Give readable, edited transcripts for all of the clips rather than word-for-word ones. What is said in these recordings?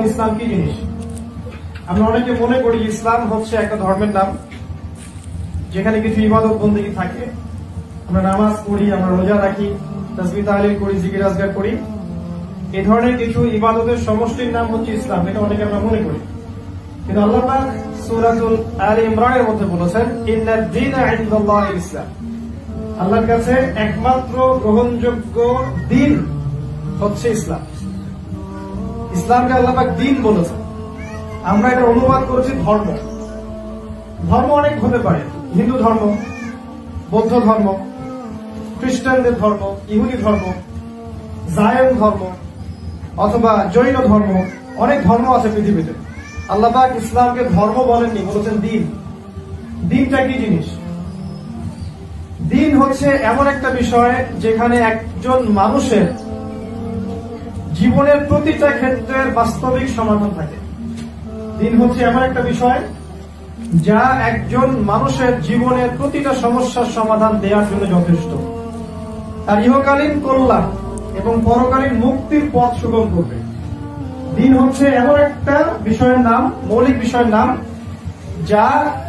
ইসলাম কি জিনিস? আমরা অনেকে মনে করি ইসলাম হচ্ছে একটা ধর্মের নাম, যেখানে কিছু ইবাদত বন্দেগী থাকে। আমরা নামাজ পড়ি, আমরা রোজা রাখি, তাসবিহ তাহলিল করি, জিকির আজকার করি। এই ধরনের কিছু ইবাদতের সমষ্টির নাম হচ্ছে ইসলাম, এটা অনেকে আমরা মনে করি। কিন্তু আল্লাহ পাক সূরাতুল আলে ইমরানের মধ্যে বলেছেন, ইন্নাদ দীনা ইনদাল্লাহিল ইসলাম। আল্লাহর কাছে একমাত্র গ্রহণযোগ্য দিন হচ্ছে ইসলাম। ইসলামকে আল্লাহ পাক দিন বলেছেন। আমরা এটা অনুবাদ করেছি ধর্ম। ধর্ম অনেক হতে পারে, হিন্দু ধর্ম, বৌদ্ধ ধর্ম, খ্রিস্টানদের ধর্ম, ইহুদি ধর্ম, জায়ন ধর্ম, অথবা জৈন ধর্ম। অনেক ধর্ম আছে পৃথিবীতে। আল্লাহ পাক ইসলামকে ধর্ম বলেননি, বলেছেন দিন। দিনটা কি জিনিস? দিন হচ্ছে এমন একটা বিষয় যেখানে একজন মানুষের জীবনের প্রতিটা ক্ষেত্রের বাস্তবিক সমাধান থাকে। দিন হচ্ছে এমন একটা বিষয় যা একজন মানুষের জীবনের প্রতিটা সমস্যার সমাধান দেওয়ার জন্য যথেষ্ট। তার ইহকালীন কল্যাণ এবং পরকালীন মুক্তির পথ সুগম করবে। দিন হচ্ছে এমন একটা বিষয়ের নাম, মৌলিক বিষয়ের নাম, যা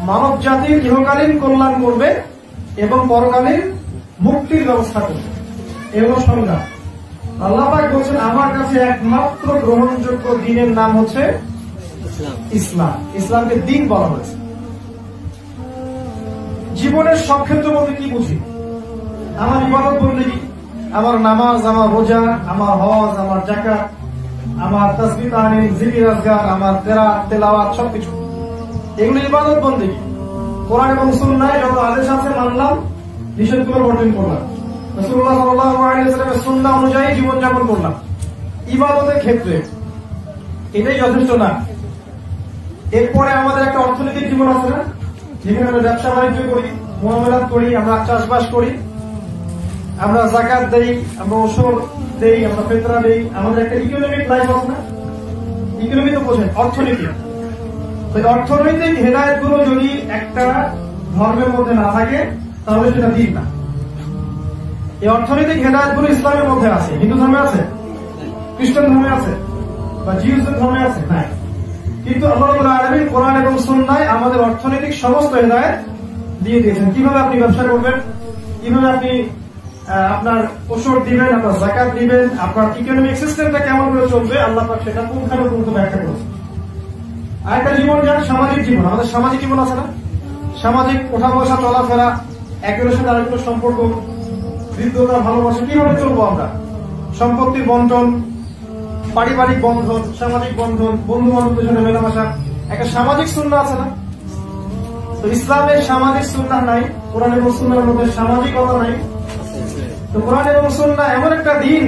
মানব জাতির ইহকালীন কল্যাণ করবে এবং পরকালীন মুক্তির ব্যবস্থা করবে। এগুলো সংজ্ঞা। আল্লাহ পাক বলছেন, আমার কাছে একমাত্র গ্রহণযোগ্য দিনের নাম হচ্ছে ইসলাম। ইসলামকে দিন বলা হয়েছে। জীবনের সব ক্ষেত্র বলতে কি বুঝি? আমার ইবাদত বন্দেগী, আমার নামাজ, আমার রোজা, আমার হজ, আমার যাকাত, আমার তাসবিহ তাহলিল, জিকির আজকার, আমার কেরাত, তেলাওয়াত, সবকিছু এগুলো ইবাদত বন্দেগী। কোরআন এবং সুন্নাহয় যত আদেশ আছে মানলাম, নিষেধগুলো বর্জন করলাম, রাসূলুল্লাহ সাল্লাল্লাহু আলাইহি ওয়াসাল্লামের সুন্নাহ অনুযায়ী জীবনযাপন করলাম। ইবাদতের ক্ষেত্রে এটাই যথেষ্ট না। এরপরে আমাদের একটা অর্থনৈতিক জীবন আছে না, যেখানে আমরা ব্যবসা বাণিজ্য করি, মুআমালাত করি, আমরা চাষবাস করি, আমরা যাকাত দেই, আমরা ওসর দেই, আমরা ফিতরা দেই। আমাদের একটা ইকোনমিক লাইফ আছে না? ইকোনমি তো বোঝেন, অর্থনীতি। অর্থনৈতিক হেদায়েত গুলো যদি একটা ধর্মের মধ্যে না থাকে তাহলে সেটা দিন না। এই অর্থনৈতিক হেদায়েত গুলো ইসলামের মধ্যে আছে। হিন্দু ধর্মে আছে, খ্রিস্টান ধর্মে আছে, বা জিউসদের ধর্মে আছে নাই। কিন্তু আল্লাহ রাব্বুল আলামিন কোরআন এবং সুন্নাহয় আমাদের অর্থনৈতিক সমস্ত হেদায়েত দিয়ে দিয়েছেন। কিভাবে আপনি ব্যবসা করবেন, কিভাবে আপনি আপনার ওসর দিবেন, আপনার যাকাত দিবেন, আপনার ইকোনমিক সিস্টেমটা কেমন করে চলবে, আল্লাহ পাক সেটা পুঙ্খানুপুঙ্খ ব্যাখ্যা করেছেন। আর একটা জীবন যার সামাজিক জীবন। আমাদের সামাজিক জীবন আছে না? সামাজিক ওঠা বসা, চলাফেরা, একের সাথে আরেকগুলো সম্পর্ক, হৃদ্যতা, ভালোবাসা, কিভাবে চলবো আমরা, সম্পত্তির বন্টন, পারিবারিক বন্ধন, সামাজিক বন্ধন, বন্ধু বান্ধবদের সাথে মেলামেশা, একটা সামাজিক সুন্নাহ আছে না? তো ইসলামের সামাজিক সুন্নাহ নাই, কোরআন এবং সুন্নাহর মধ্যে সামাজিকতা নাই। তো কোরআন এবং সুন্নাহ এমন একটা দিন,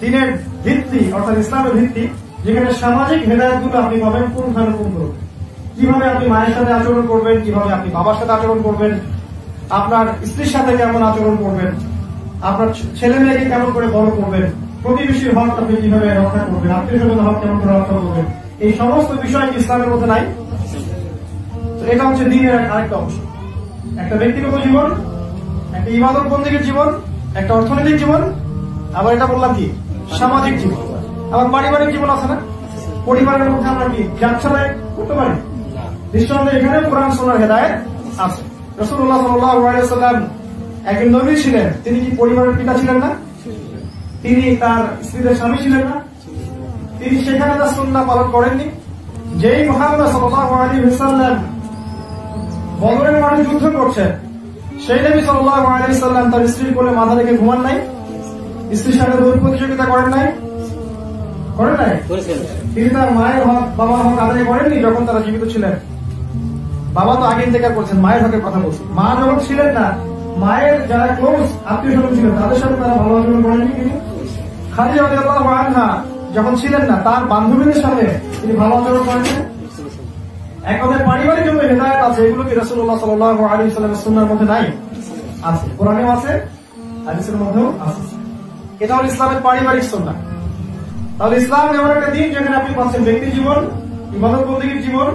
দিনের ভিত্তি, অর্থাৎ ইসলামের ভিত্তি, যেখানে সামাজিক হেদায়েতগুলো আপনি পাবেন পুঙ্খানুপুঙ্খ। কিভাবে আপনি মায়ের সাথে আচরণ করবেন, কিভাবে আপনি বাবার সাথে আচরণ করবেন, আপনার স্ত্রীর সাথে কেমন আচরণ করবেন, আপনার ছেলে মেয়েকে কেমন করে বড় করবেন, প্রতিবেশীর হক আপনি কিভাবে রক্ষা করবেন, আত্মীয় স্বজনের হক কেমন করে রক্ষা করবেন, এই সমস্ত বিষয় কি ইসলামের মধ্যে নাই? তো এটা হচ্ছে দ্বীনের আরেকটা অংশ। একটা ব্যক্তিগত জীবন, একটা ইবাদত বন্দেগীর জীবন, একটা অর্থনৈতিক জীবন, আবার এটা বললাম কি সামাজিক জীবন। আবার পারিবারিক জীবন আছে না? পরিবারের মধ্যে আমরা কি যাচ্ছাড়াই করতে পারি? নিঃসন্দেহে এখানে কোরআন সুন্নাহর হেদায়েত আছে। রাসূলুল্লাহ সাল্লাল্লাহু আলাইহি ওয়াসাল্লাম একজন নবী ছিলেন। তিনি কি পরিবারের পিতা ছিলেন না? তিনি তার স্ত্রীদের স্বামী ছিলেন না? তিনি সেখানে তার সুন্নাহ পালন করেননি? যেই মুহাম্মদ সাল্লাল্লাহু আলাইহি ওয়াসাল্লাম বদরের মাঠে যুদ্ধ করছেন, সেই নবী সাল্লাল্লাহু আলাইহি ওয়াসাল্লাম তার স্ত্রীর কোলে মাথা রেখে ঘুমান নাই? স্ত্রীর সাথে দৌড় প্রতিযোগিতা করেন নাই? করেন নাই? তিনি তার মায়ের হক, বাবার হক আদায় করেননি যখন তারা জীবিত ছিলেন? বাবা তো আগে ইন্তেকাল করছেন, মায়ের হকের কথা বলছি। মা যখন ছিলেন না, মায়ের যারা ক্লোজ আত্মীয় স্বজন ছিলেন তাদের সাথে তারা ভালো আচরণ করেননি? তিনি খাদিজা রাদিয়াল্লাহু আনহা যখন ছিলেন না, তার বান্ধবীদের সাথে তিনি ভালো আচরণ করেননি? এক কথায় পারিবারিক জন্য হেদায়েত আছে। এগুলো কি রাসূলুল্লাহ সাল্লাল্লাহু আলাইহি ওয়াসাল্লামের সুন্নাহর মধ্যে নাই? আছে, কোরআনেও আছে, হাদিসের মধ্যেও আছে। এটা হল ইসলামের পারিবারিক সুন্নাহ। তাহলে ইসলাম এমন একটা দিন যেখানে আপনি পাচ্ছেন ব্যক্তি জীবন, ইবাদত বন্দেগীর জীবন,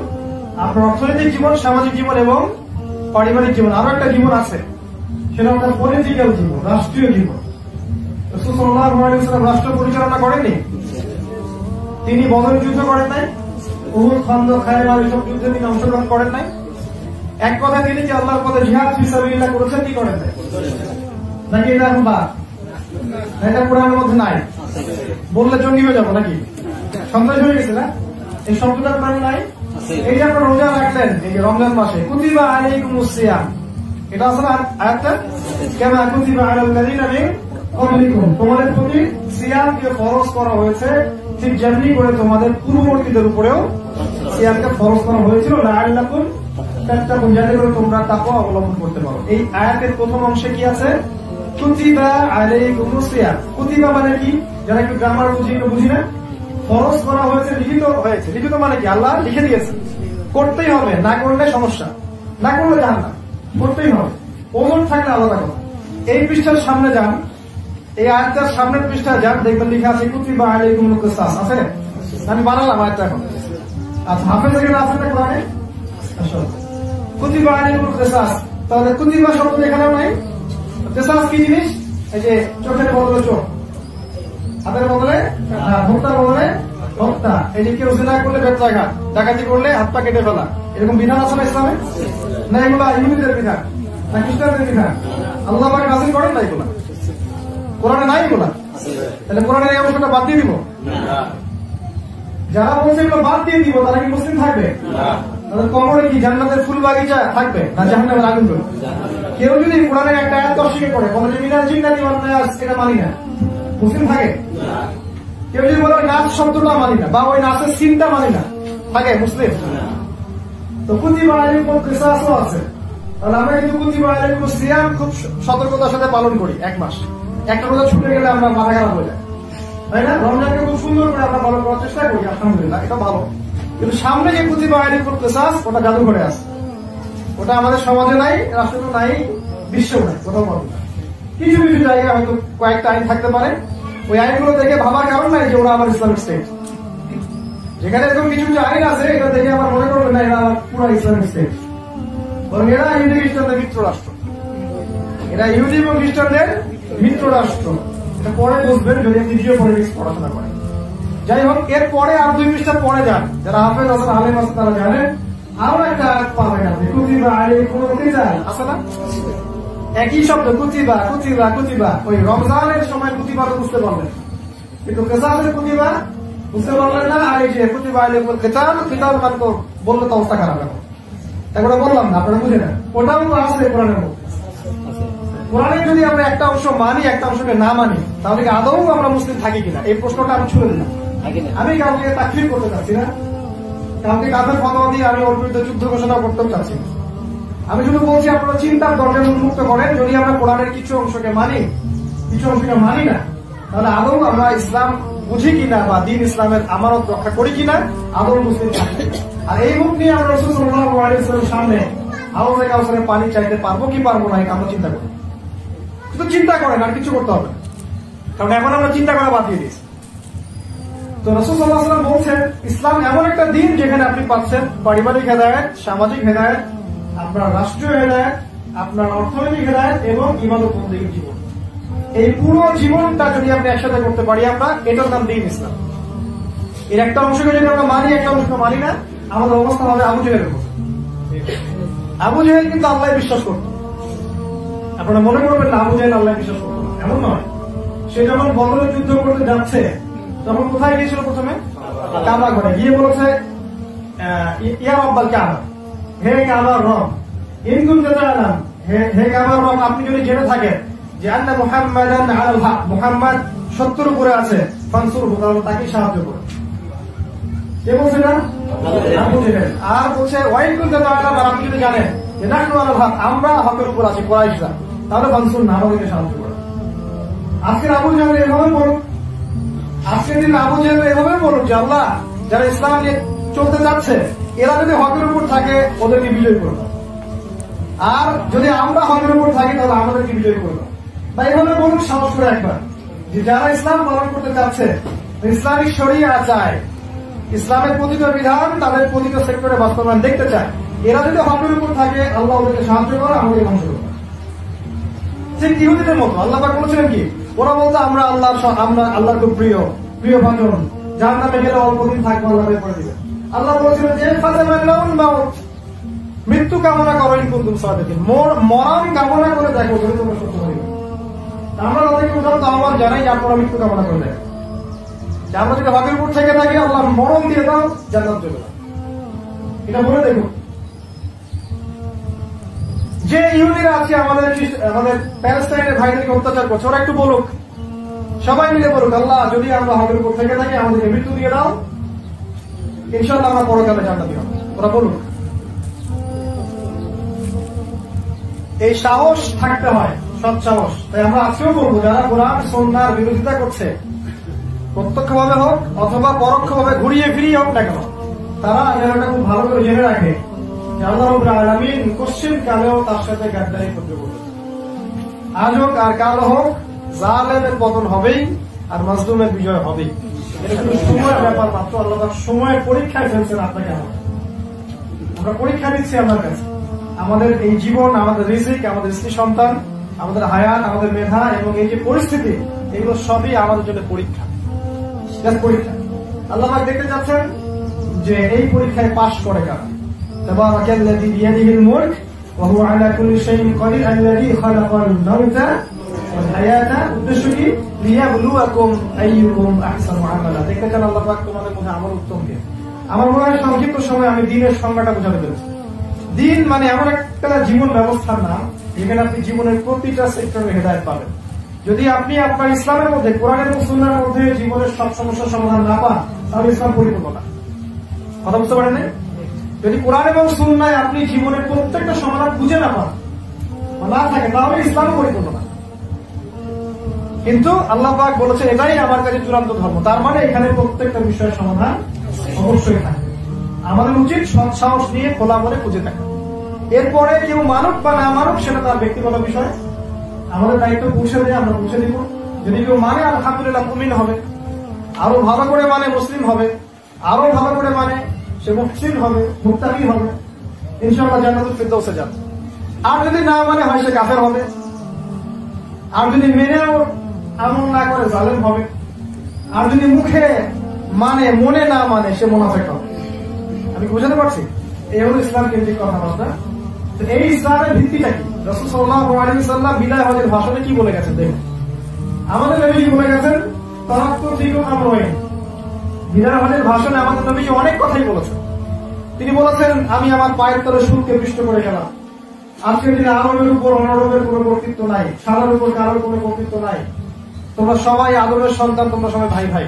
আপনার অর্থনৈতিক জীবন, সামাজিক জীবন এবং পারিবারিক জীবন। আরো একটা জীবন আছে, সেটা আপনার পলিটিক্যাল জীবন, রাষ্ট্রীয় জীবন। রাসূল সাল্লাল্লাহু আলাইহি ওয়াসাল্লাম রাষ্ট্র পরিচালনা করেননি? তিনি বদর যুদ্ধ করেন নাই, উহুদ, খন্দক, খায়বার এসব যুদ্ধে তিনি অংশগ্রহণ করেন নাই। এক কথা তিনি যে আল্লাহর পথে জিহাদ ফি সাবিলিল্লাহ করেছেন, কি করেন নাই? নাকি এটা এখন বাদ? এটা কোরআনের মধ্যে নাই, বললে জঙ্গি হয়ে যাবো নাকি? সন্দেশ হয়ে গেছে না? এই শব্দটা কোরআনে নাই। এই যে আপনারা রোজা রাখলেন এই যে রমজান মাসে, কুতিবা আলাইকুমুস সিয়াম, এটা আছে না আয়াতটা? কামা কুতিবা আলাল লাযিনা মিন ক্বাবলিকুম, তোমাদের প্রতি সিয়ামকে ফরজ করা হয়েছে ঠিক যেমনি করে তোমাদের পূর্ববর্তীদের উপরেও সিয়ামকে ফরজ করা হয়েছিল, লাআল্লাকুম তাত্তাকুন, যাতে করে তোমরা তাকওয়া অবলম্বন করতে পারো। এই আয়াতের প্রথম অংশে কি আছে? কুতিবা আলাইকুমুস সিয়াম। কুতিবা মানে কি? যারা একটু গ্রামার বুঝি না, ফরজ করা হয়েছে, লিখিত হয়েছে। লিখিত মানে কি? আল্লাহ লিখে দিয়েছে, করতেই হবে, না করলে সমস্যা, না করলে জাহান্নাম, করতেই হবে। ওজন থাকলে আলাদা কথা। এই পৃষ্ঠার সামনে যান, এই আয়াতটার সামনের পৃষ্ঠায় যান, দেখবেন লেখা আছে কুতিবা আলাইকুমুল কিসাস, আছে? আমি বানালাম আয়াতটা এখন। আচ্ছা, হাফেজ এখানে আছে না কোরআনে? কুতিবা আলাইকুমুল কিসাস, তাহলে কুতিবা শব্দ এখানেও নাই। কিসাস কি জিনিস? এই যে চোখের বদলে চোখ, হাতের বদলে ভোক্তার বদলে ভোক্তা। এই যে কেউ জিনা করলে বেত্রাঘাত, ডাকাতি করলে হাত পা কেটে ফেলা, এরকম বিধান আছে না ইসলামে? না এগুলা ইহুদিদের বিধান, না খ্রিস্টানদের বিধান? আল্লাহ পাক নাযিল করেন না এগুলা, কোরআনে নাই এগুলা। তাহলে কোরআনের এই অংশটা বাদ দিয়ে দিব? যারা বলছে এগুলো বাদ দিয়ে দিব তারা কি মুসলিম থাকবে? তাদের কবরে কি জান্নাতের ফুল বাগিচা থাকবে, না জাহান্নামের আগুন জ্বলবে? কেউ যদি কোরআনের একটা আয়াত অস্বীকার করে, বলে যে মিনাল জিন্নাতি ওয়ান নাস, এটা মানি না, মুসলিম থাকে? কেউ যদি বলে ওই নাচ শব্দটা মানি না, বা ওই নাচের সিনটা মানি না, থাকে মুসলিম? তো কুতিবা আলাইকুমুল কিসাসও আছে। তাহলে আমরা কিন্তু কুতিবা আলাইকুমুস সিয়াম খুব সতর্কতার সাথে পালন করি। এক মাস একটা রোজা ছুটে গেলে আমরা মাথা খারাপ হয়ে যায়, তাই না? রমজানকে খুব সুন্দর করে আমরা পালন করার চেষ্টা করি, আলহামদুলিল্লাহ, এটা ভালো। কিন্তু সামনে যে কুতিবা আলাইকুমুল কিসাস, ওটা জাদুঘরে আছে, ওটা আমাদের সমাজে নাই, রাষ্ট্রে নাই, বিশ্বেও নাই, কোথাও পাবো না। কিছু কিছু জায়গায় হয়তো কয়েকটা আইন থাকতে পারে, ওই আইনগুলো দেখে ভাবার কারণ নাই যে ওরা আমার ইসলামিক স্টেট। যেখানে এরকম কিছু কিছু আইন আছে, এটা দেখে আমার মনে করবে না এরা আমার পুরো ইসলামিক স্টেট, বরং এরা ইহুদি খ্রিস্টানদের মিত্র রাষ্ট্র, এরা ইহুদি এবং খ্রিস্টানদের মিত্র রাষ্ট্র। এটা পরে বুঝবেন যদি আপনি জিও পলিটিক্স পড়াশোনা করেন। যাই হোক, এর পরে আর 2 পৃষ্ঠা পরে যান, যারা হাফেজ আছেন, আলেম আছেন, তারা জানেন আরো একটা আয়াত পাবেন আপনি, কুতিবা আলাইকুমুল কিতাল, আছে না? একই শব্দ, কুতিবা কুতিবা কুতিবা। ওই রমজানের সময় কুতিবা তো বুঝতে পারলেন, কিন্তু কিসাসের কুতিবা বুঝতে পারলেন না। আর এই যে কুতিবা আলাইকুমুল কিতাল, কিতাল মানে তো বললে তো অবস্থা খারাপ এখন, তারপরে বললাম না, আপনারা বুঝে নেন। ওটাও তো আছে কোরআনের মধ্যে। কোরআনে যদি আমরা একটা অংশ মানি, একটা অংশকে না মানি, তাহলে কি আদৌ আমরা মুসলিম থাকি কিনা? এই প্রশ্নটা আমি ছুড়ে দিলাম। আমি কাউকে তাকফির করতে চাচ্ছি না, কাউকে কাফের ফতোয়া দিয়ে আমি ওর বিরুদ্ধে যুদ্ধ ঘোষণা করতেও চাচ্ছি না। আমি শুধু বলছি আপনারা চিন্তার দরজা উন্মুক্ত করেন। যদি আমরা কোরআনের কিছু অংশকে মানি, কিছু অংশকে মানি না, তাহলে আদৌ আমরা ইসলাম বুঝি কিনা বা দিন ইসলামের আমানত রক্ষা করি কিনা, আদৌ মুসলিম থাকি। আর এই মুখ নিয়ে আমরা রাসূল সাল্লাল্লাহু আলাইহি ওয়াসাল্লামের সামনে হাউজে কাউসারে পানি চাইতে পারবো কি পারবো না, এটা আমরা চিন্তা করি। শুধু চিন্তা করেন, আর কিছু করতে হবে, কারণ এখন আমরা চিন্তা করা বাদ দিয়ে দিয়েছি। তো রাসূল সাল্লাল্লাহু আলাইহি ওয়াসাল্লাম বলছেন, ইসলাম এমন একটা দিন যেখানে আপনি পাচ্ছেন পারিবারিক হেদায়েত, সামাজিক হেদায়েত, আপনার রাষ্ট্রীয় হেদায়েত, আপনার অর্থনৈতিক হেদায়েত এবং ইবাদতবন্দেগীর জীবন। এই পুরো জীবনটা যদি আপনি একসাথে করতে পারি আমরা, এটার নাম দিন ইসলাম। এর একটা অংশকে যদি আমরা মানি, একটা অংশকে মানি না, আমাদের অবস্থা হবে আবু জেহেলের মতো। আবু জেহেল কিন্তু আল্লাহ বিশ্বাস করত। আপনারা মনে করবেন না আবু জেহেল আল্লাহ বিশ্বাস করত না, এমন নয়। সে যখন বদরের যুদ্ধ করতে যাচ্ছে, তখন কোথায় গিয়েছিল? প্রথমে কাবা ঘরে গিয়ে বলেছে, ইয়া রাব্বাল কাবা, হে কাবার রব, ইন কুনতা তা'লাম, হে কাবার রব, আপনি যদি জেনে থাকেন যে আন্না মুহাম্মাদান আলাল হক, মুহাম্মদ সত্যের উপরে আছে, ফানসুরহু, তাহলে তাকে সাহায্য করুন। কে বলছে না? আবু জেহেল। আর বলছে ওয়াইন কুনতা তা'লাম, আর আপনি যদি জানেন যে নাহনু আলাল হক, আমরা হকের উপর আছি, কুরাইশরা, তাহলে ফানসুরনা, আমাদেরকে সাহায্য করুন। আজকের আবু জেহেল এভাবে বলুন, আজকের দিন আবু জেহেল এভাবে বলুন যে আল্লাহ যারা ইসলাম নিয়ে চলতে যাচ্ছে, এরা যদি হকের উপর থাকে ওদেরকে বিজয় করবো, আর যদি আমরা হকের উপর থাকি তাহলে আমাদেরকে বিজয় করবো। বা এভাবে বলুন সাহস করে একবার, যে যারা ইসলাম পালন করতে চাচ্ছে, ইসলামিক শরিয়া চায়, ইসলামের প্রতিটা বিধান তাদের প্রতিটা সেক্টরে বাস্তবায়ন দেখতে চায়, এরা যদি হকের উপর থাকে আল্লাহ ওদেরকে সাহায্য করে, আমাদের ধ্বংস করবে। ঠিক ইহুদিদের মতো আল্লাহ পাক বলেছিলেন কি, ওরা বলতো আমরা আল্লাহর খুব প্রিয় ভাজন, জাহান্নামে গেলে অল্প দিন থাকবো, আল্লাহ বের করে দিবেন। আল্লাহ বলেছিলেন যে মৃত্যু কামনা করো ইন কুনতুম সাদিকিন, মরণ কামনা করে দেখো যদি তোমরা সত্যবাদী। আমরা তাদেরকে উদাহরণ আহ্বান জানাই যে আপনারা মৃত্যু কামনা করে দেখেন, যে আমরা যদি হকের উপর থেকে থাকি আল্লাহ মরণ দিয়ে দাও, জান্নাত চলে যাও, এটা বলে দেখুন। যে ইহুদিরা আছে আমাদের প্যালেস্টাইনের ভাইদেরকে অত্যাচার করছে, ওরা একটু বলুক, সবাই মিলে বলুক, আল্লাহ যদি আমরা হকের উপর থেকে থাকি আমাদেরকে মৃত্যু দিয়ে দাও, ইনশাআল্লাহ আমরা পরকালে জান্নাতি হব। ওরা বলুক। এই সাহস থাকতে হয়, সৎ সাহস। তাই আমরা আজকেও বলবো, যারা কোরআন সুন্নাহর বিরোধিতা করছে, প্রত্যক্ষভাবে হোক অথবা পরোক্ষভাবে ঘুরিয়ে ফিরিয়ে হোক না কেন, তারা যেটা খুব ভালো করে জেনে রাখে যে আল্লাহ রাব্বুল আলামিন কোশ্চেন কালেও তার সাথে গাদ্দারি করতে বলবে। আজ হোক আর কাল হোক, জালেমের পতন হবেই আর মাজলুমের বিজয় হবেই। এটা শুধু সময়ের ব্যাপার মাত্র। আল্লাহ সময়ের পরীক্ষায় ফেলছেন আপনাকে। আমরা পরীক্ষা দিচ্ছি আমার কাছে। আমাদের এই জীবন, আমাদের রিজিক, আমাদের স্ত্রী সন্তান, আমাদের হায়াত, আমাদের মেধা এবং এই যে পরিস্থিতি, এগুলো সবই আমাদের জন্য পরীক্ষা। পরীক্ষা আল্লাহ দেখতে যাচ্ছেন যে এই পরীক্ষায় পাশ করে কারা। তাবারাকাল্লাযী বিয়াদিহিল মুলক ওয়া হুয়া আলা কুল্লি শাইইন কাদির আল্লাযী খালাকাল মাউতা ওয়াল হায়াতা, উদ্দেশ্য কি? লিয়াবলুয়াকুম আইয়ুকুম আহসানু আমালা। দেখতে চান আল্লাহ পাক তোমাদের মধ্যে আমল উত্তম কে। আমার মনে হয় সংক্ষিপ্ত সময় আমি দ্বীনের সংজ্ঞাটা বোঝাতে পেরেছি। দ্বীন মানে এমন একটা জীবন ব্যবস্থার নাম যেখানে আপনি জীবনের প্রতিটা সেক্টরে হেদায়েত পাবেন। যদি আপনি আপনার ইসলামের মধ্যে, কোরআন এবং সুন্নাহর মধ্যে জীবনের সব সমস্যার সমাধান না পান, তাহলে ইসলাম পরিপূর্ণ না। কথা বুঝতে পারেন? যদি কোরআন এবং সুন্নাহয় আপনি জীবনের প্রত্যেকটা সমাধান খুঁজে না পান বা না থাকে, তাহলে ইসলাম পরিপূর্ণ না। কিন্তু আল্লাহ পাক বলেছেন এটাই আমার কাছে চূড়ান্ত ধর্ম। তার মানে এখানে প্রত্যেকটা বিষয়ের সমাধান অবশ্যই থাকে। আমাদের উচিত সৎ সাহস নিয়ে খোলা মনে খুঁজে দেখা। এরপরে কেউ মানুক বা না মানুক সেটা তার ব্যক্তিগত বিষয়। আমাদের দায়িত্ব পৌঁছে দিয়ে আমরা পৌঁছে দিব। যদি কেউ মানে আলহামদুলিল্লাহ মুমিন হবে, আরো ভালো করে মানে মুসলিম হবে, আরো ভালো করে মানে সে মুহসিন হবে, মুত্তাকি হবে, ইনশাআল্লাহ জান্নাতুল ফিরদাউসে যাবে। আর যদি না মানে হয় সে কাফের হবে। আর যদি মেনেও আমল না করে জালেম হবে। আর যদি মুখে মানে মনে না মানে সে মুনাফিক হবে। আমি বুঝাতে পারছি? এই হলো ইসলাম কেন্দ্রিক কথাবার্তা। এই ইসলামের ভিত্তিটা কি? রাসূল সাল্লাল্লাহু আলাইহি ওয়াসাল্লাম বিদায় হজের ভাষণে কি বলে গেছেন দেখুন। আমাদের নবীজি বলে গেছেন তারাক্তু ফিকুম আমরাইন। বিদায় হজের ভাষণে আমাদের নবীজি অনেক কথাই বলেছেন। তিনি বলেছেন, আমি আমার পায়ের তলে সুরকে পিষ্ট করে গেলাম। আজকের দিনে আরবের উপর অনারবের কোন কর্তৃত্ব নাই, সাদার উপর কারোর কোন কর্তৃত্ব নাই। তোমরা সবাই আদরের সন্তান, তোমরা সবাই ভাই ভাই।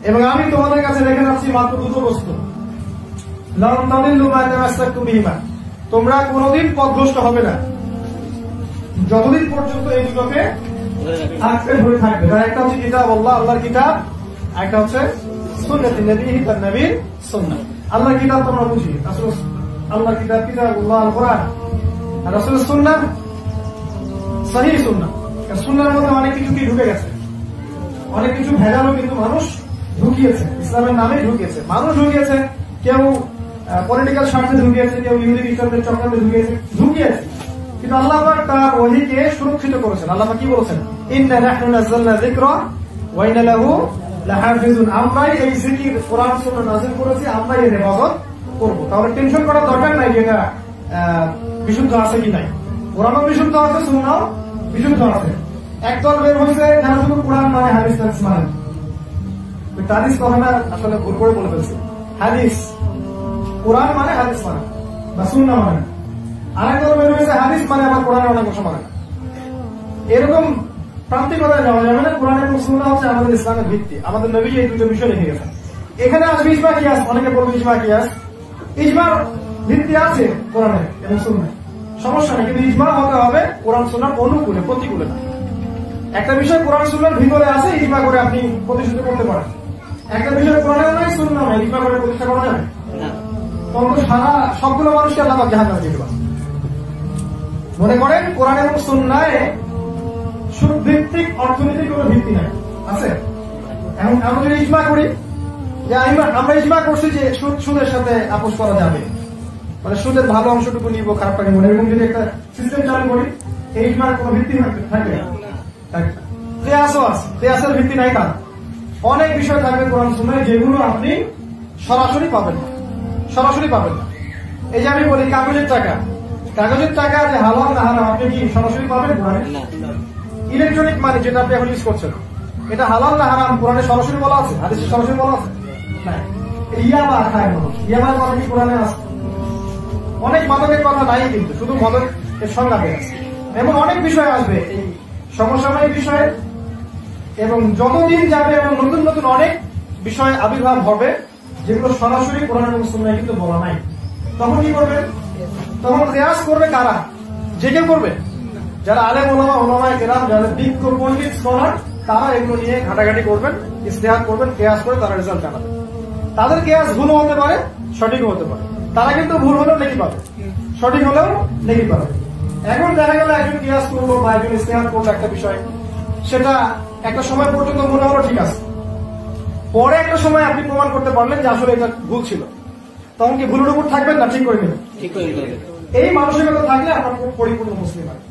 এবং আমি তোমাদের কাছে রেখে যাচ্ছি মাত্র দুটো বস্তু। তোমরা কোনদিন পথভ্রষ্ট হবে না যতদিন পর্যন্ত এই দুটোকে আঁকড়ে ধরে থাকবে। একটা হচ্ছে কিতাব আল্লাহ, আল্লাহর কিতাব, একটা হচ্ছে সুন্নাতুন নবীহি তার নবীর সুন্নাহ। আল্লাহর কিতাব তোমরা বুঝি, আসলে আল্লাহর কিতাব কিতাবুল্লাহ আল কোরআন, আর রাসূলের সুন্নাহ সহিহ সুন্নাহ। সুন্নাহর মধ্যে অনেক কিছু কি ঢুকে গেছে, অনেক কিছু ভেজালও কিন্তু মানুষ ঢুকিয়েছে, ইসলামের নামে ঢুকিয়েছে। মানুষ ঢুকিয়েছে, কেউ পলিটিক্যাল স্বার্থে ঢুকিয়েছে, কেউ ইহুদি খ্রিস্টানদের চক্রান্তে ঢুকিয়েছে। কিন্তু আল্লাহ পাক তার ওহীকে সুরক্ষিত করেছেন। আল্লাহ পাক কি বলেছেন? ইন্না নাহনু নাযালনা যিকরা ওয়া ইন্না লাহু লাহাফিজুন। আমরাই এই জিকির কোরআন সুন্নাহ নাযিল করেছি, আমরাই এর হেফাজত করব। তাহলে টেনশন করার দরকার নাই যে এটা বিশুদ্ধ আছে কি নাই। কোরআনও বিশুদ্ধ আছে, সুন্নাহও বিশুদ্ধ আছে। একদল বের হয়েছে যারা শুধু কোরআন মানে হাদিস মানে। হাদিস কথাটা আসলে ভুল করে বলে ফেলছে। হাদিস কোরআন মানে হাদিস মানে বা সুন্নাহ মানে। আরেক দল বের হয়েছে হাদিস মানে আবার কোরআনের অনেক অংশ মানে। এরকম প্রান্তিকতায় যাওয়া যাবে না। কোরআন এবং সুন্নাহ হচ্ছে আমাদের ইসলামের ভিত্তি। আমাদের নবীজি এই দুটো বিষয় লিখে গেছেন। এখানে আসবে ইজমা কিয়াস। অনেকে বলবে ইজমা কিয়াস, ইজমার ভিত্তি আছে কোরআনে এবং সুন্নাহ, সমস্যা নেই। কিন্তু ইজমা হতে হবে কোরআন সুন্নাহর অনুকূলে, প্রতিকূলে না। একটা বিষয় কোরআন সুন্নাহর ভিতরে আছে, ইজমা করে আপনি প্রতিষ্ঠিত করতে পারেন। একটা বিষয় কোরআনেও নাই, সুন্নাহ নাই, ইজমা করে প্রতিষ্ঠা করা যাবে না। তখন সারা সবগুলো মানুষকে আল্লাহ পাক জাহান্নামে দিতে পারে। মনে করেন কোরআন এবং সুন্নাহে সুদ ভিত্তিক অর্থনৈতিক কোনো ভিত্তি নাই, আছে? এখন আমরা যদি ইজমা করি যে আমরা ইজমা করছি যে সুদের সাথে আপোষ করা যাবে, মানে সুদের ভালো অংশটুকু নিব, খারাপটাকে মনে, এরকম যদি একটা সিস্টেম চালু করি, এই ইজমার কোনো ভিত্তি থাকবে না। কেয়াসও আছে, কেয়াসের ভিত্তি নাই। কার অনেক বিষয় থাকবে কোরআন সুন্নাহয় যেগুলো আপনি সরাসরি পাবেন না, সরাসরি পাবেন না। এই যে আমি বলি কাগজের টাকা, কাগজের টাকা যে হালাল না হারাম আপনি কি সরাসরি পাবেন? ইলেকট্রনিক মানি যেটা আপনি এখন ইউজ করছেন, এটা হালাল না হারাম কোরআনে সরাসরি বলা আছে? হাদিসে সরাসরি বলা আছে? ইয়াবা খায় মানুষ, ইয়াবার কথা কি কোরআনে আছে? অনেক মাদকের কথা নাই, কিন্তু শুধু মদকের সংজ্ঞা পেয়ে আছে। এমন অনেক বিষয় আসবে এই সমসাময়িক বিষয়ে, এবং যতদিন যাবে এবং নতুন নতুন অনেক বিষয় আবির্ভাব হবে যেগুলো সরাসরি কোরআন এবং সুন্নাহয় কিন্তু বলা নাই। তখন কি করবেন? তখন কিয়াস করবে কারা? যে কেউ করবে? যারা আলেম ওলামা, ওলামায়ে কেরাম, যারা বিজ্ঞ পণ্ডিত স্কলার, তারা এগুলো নিয়ে ঘাটাঘাটি করবেন, ইজতিহাদ করবেন, কিয়াস করে তারা রেজাল্ট জানাবেন। তাদের কিয়াস ভুল হতে পারে, সঠিকও হতে পারে। তারা কিন্তু ভুল হলেও নেকি পাবে, সঠিক হলেও নেকি পাবে। এখন দেখা গেল একজন কিয়াস করলো বা একজন ইজতিহাদ করলো একটা বিষয়, সেটা একটা সময় পর্যন্ত মনে হলো ঠিক আছে, পরে একটা সময় আপনি প্রমাণ করতে পারলেন যে আসলে এটা ভুল ছিল, তখন কি ভুলের উপর থাকবেন না ঠিক করে নেবেন? এই মানসিকতা থাকলে আপনার পরিপূর্ণ মুসলিম হয়।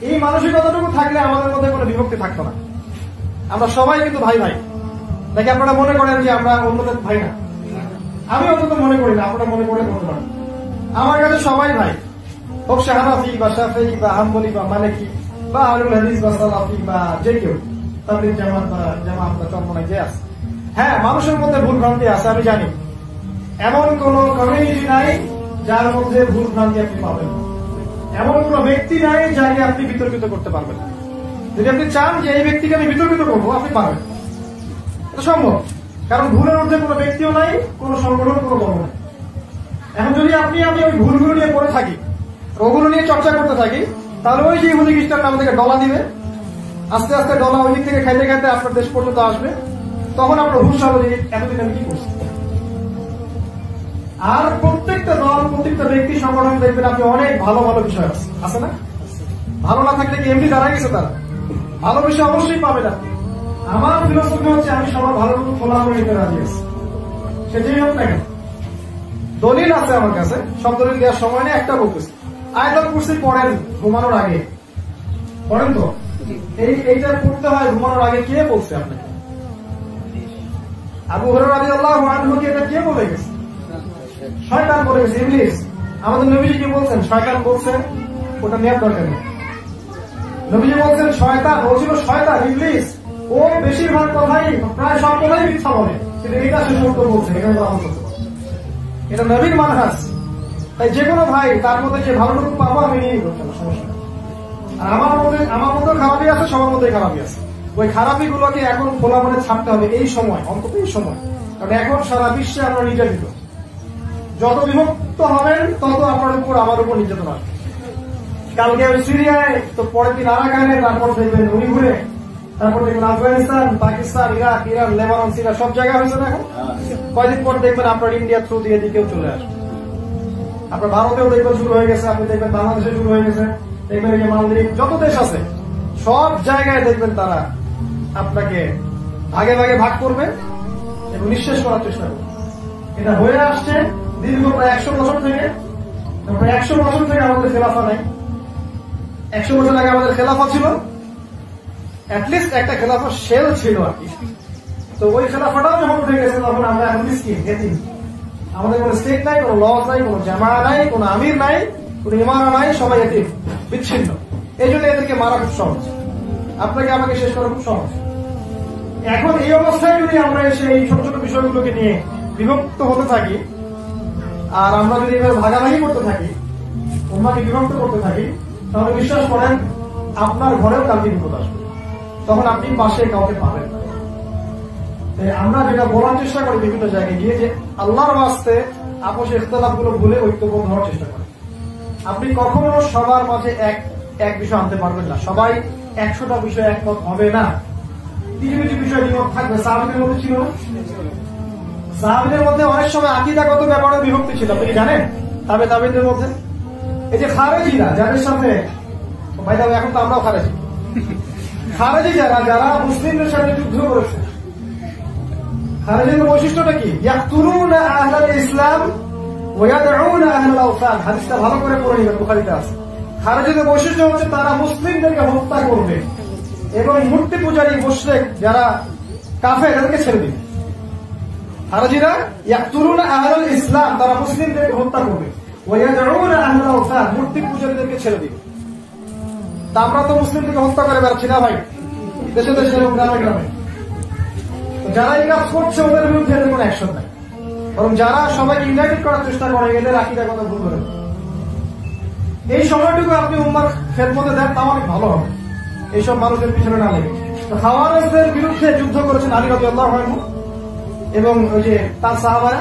এই মানসিকতাটুকু থাকলে আমাদের মধ্যে কোনো বিভক্তি থাকতো না। আমরা সবাই কিন্তু ভাই ভাই। নাকি আপনারা মনে করেন যে আমরা অন্যদের ভাই না? আমি অন্তত মনে করি না, আপনারা মনে করে বলতে পারেন। আমার কাছে সবাই ভাই, হোক সে হানাফি বা শাফিঈ বা হাম্বলি বা মালিকি বা আহলুল হাদিস বা সালাফি বা যে কেউ, তাবলীগ জামাত বা জামাত বা চরমনায় যে আছে। হ্যাঁ, মানুষের মধ্যে ভুল ভ্রান্তি আছে, আমি জানি। এমন কোন কমিউনিটি নাই যার মধ্যে ভুল ভ্রান্তি আপনি পাবেন, এমন কোন ব্যক্তি নাই যাকে আপনি বিতর্কিত করতে পারবেন। যদি আপনি চান যে এই ব্যক্তিকে আমি বিতর্কিত করবো, আপনি পারবেন, এটা সম্ভব। কারণ ভুলের মধ্যে কোনো ব্যক্তিও নাই, কোনো সংগঠন, কোনো দল নাই। এখন যদি আমি ওই ভুলগুলো নিয়ে পড়ে থাকি, ওগুলো নিয়ে চর্চা করতে থাকি, তাহলে ওই যে ইহুদি খ্রিস্টান নাম থেকে ডলা দিবে, আস্তে আস্তে ডলা ওই দিক থেকে খাইতে খাইতে আপনার দেশ পর্যন্ত আসবে। তখন আপনার হুশ হবে যে এতদিন আমি কি করছি। আর প্রত্যেকটা দল, প্রত্যেকটা ব্যক্তি, সংগঠন দেখবেন আপনি অনেক ভালো ভালো বিষয় আছে না? ভালো না থাকলে কি এমনি দাঁড়ায় গেছে তারা? ভালো বিষয় অবশ্যই পাবেন আপনি। আমার ফিলোসফি হচ্ছে আমি সবার ভালো মতো খোলা করে নিতে রাজি আছি, সেটাই হোক না কেন। দলিল আছে আমার কাছে, সব দলিল দেওয়ার সময় নেই, একটা বলতেছি। আয়াতুল কুরসি পড়েন ঘুমানোর আগে, পড়েন তো? এইটা পড়তে হয় ঘুমানোর আগে। কে বলছে আপনাকে? আবু হুরায়রা রাদিয়াল্লাহু আনহু কে এটা কে বলে গেছে? শয়তান বলে গেছে, ইবলিস। আমাদের নবীজি কি বলছেন? শয়তান বলছেন, ওটা নেওয়ার দরকার নেই। নবীজি বলছেন শয়তান, ও ছিল শয়তান, ইবলিস। ও বেশিরভাগ কথাই, প্রায় সব কথাই মিথ্যা বলে, কিন্তু এটা সে সত্য বলছে। এটা নবীর মানহাজ। তাই যে কোনো ভাই তার মধ্যে যে ভালোটুকু পাবো আমি নিয়েই করতে হবে, সমস্যা নেই। আর আমার মধ্যে খারাপই আছে, সবার মধ্যে খারাপই আছে। ওই খারাপি গুলোকে এখন খোলা মনে ছাড়তে হবে এই সময়, অন্তত এই সময়। কারণ এখন সারা বিশ্বে আমরা নির্যাতিত। যত বিভক্ত হবেন তত আপনার উপর, আমার উপর নির্যাতন আসবে। কালকে ওই সিরিয়ায়, তো পরের দিন আরাকানে, তারপর দেখবেন উইঘুরে, তারপর দেখবেন Afghanistan, Pakistan, Iraq, Iran, Lebanon, Syria, সব জায়গায় হয়েছে না এখন। কয়েকদিন পর দেখবেন আপনার ইন্ডিয়া থ্রু দিয়ে দিকেও চলে আসবে। আপনার ভারতেও দেখবেন শুরু হয়ে গেছে, আপনি দেখবেন বাংলাদেশে শুরু হয়ে গেছে, দেখবেন এই যে মালদ্বীপ, যত দেশ আছে সব জায়গায় দেখবেন তারা আপনাকে ভাগে ভাগে ভাগ করবে এবং নিঃশেষ করার চেষ্টা করবে। এটা হয়ে আসছে দীর্ঘ প্রায় 100 বছর থেকে। 100 বছর থেকে আমাদের খেলাফা নাই। 100 বছর আগে আমাদের খেলাফা ছিল, অ্যাটলিস্ট একটা খেলাফা শেল ছিল আর কি। তো ওই খেলাফাটাও যখন উঠে গেছে তখন আমরা এখন মিসকিন, এতিম। আমাদের কোনো স্টেট নাই, কোনো লজ নাই, কোনো জামা নাই, কোনো আমির নাই, কোনো ইমারা নাই, সবাই এতিম, বিচ্ছিন্ন। এই জন্য এদেরকে মারা খুব সহজ, আপনাকে আমাকে শেষ করা খুব সহজ। এখন এই অবস্থায় যদি আমরা এসে এই ছোট ছোট বিষয়গুলোকে নিয়ে বিভক্ত হতে থাকি, আর আমরা যদি এভাবে ভাগাভাগি করতে থাকি, উম্মাকে বিভক্ত করতে থাকি, তাহলে বিশ্বাস করেন আপনার ঘরেও কালকে বিপদ আসবে, তখন আপনি পাশে কাউকে পাবেন না। আমরা যেটা বলার চেষ্টা করি বিভিন্ন জায়গায় গিয়ে, যে আল্লাহর ওয়াস্তে আপোষ ইখতিলাফ গুলো ভুলে ঐক্যবদ্ধ হওয়ার চেষ্টা করেন। আপনি কখনো সবার মাঝে এক বিষয় আনতে পারবেন না, সবাই 100টা বিষয় একমত হবে না, কিছু কিছু বিষয় দ্বিমত থাকবে। সাহাবীদের মধ্যে ছিল না? সাহাবীদের মধ্যে অনেক সময় আকীদাগত ব্যাপারে বিভক্তি ছিল, আপনি কি জানেন? তাবেঈদের মধ্যে এই যে খারেজিরা, যাদের সাথে ভাই দাও, এখন তো আমরাও খারেজি, খারেজি যারা মুসলিমদের সাথে যুদ্ধ করেছে। খারেজিদের বৈশিষ্ট্যটা কি? ইয়াকতুলুনা আহলাল ইসলাম ওয়া ইয়াদউনা আহলাল আওসান। হাদিসটা ভালো করে পড়ে নিবেন, বুখারীতে আছে। খারেজিদের বৈশিষ্ট্য হচ্ছে তারা মুসলিমদেরকে হত্যা করবে এবং মূর্তি পূজারী মুশরিক যারা কাফের এদেরকে ছেড়ে দিবে। খারাজিরা ইয়াকতুলুনা আহলাল ইসলাম, তারা মুসলিমদেরকে হত্যা করবে। ওয়া ইয়াদউনা আহলাল আওসান, মূর্তি পূজারীদেরকে ছেড়ে দিবে। তা আমরা তো মুসলিমদেরকে হত্যা করে বেড়াচ্ছি না ভাই, দেশে দেশে এবং গ্রামে গ্রামে। যারা এই কাজ করছে ওদের বিরুদ্ধে এদের কোনো অ্যাকশন নাই, বরং যারা সবাইকে ইউনাইটেড করার চেষ্টা করে এদের আকীদার কথা ভুল করে। এই সময়টুকু আপনি উম্মার খেদমতে দেন, তা অনেক ভালো হবে, এইসব মানুষের পিছনে না লেগে। খাওয়ারিজদের বিরুদ্ধে যুদ্ধ করেছেন আলী রাদিয়াল্লাহু আনহু এবং ওই যে তার সাহাবারা,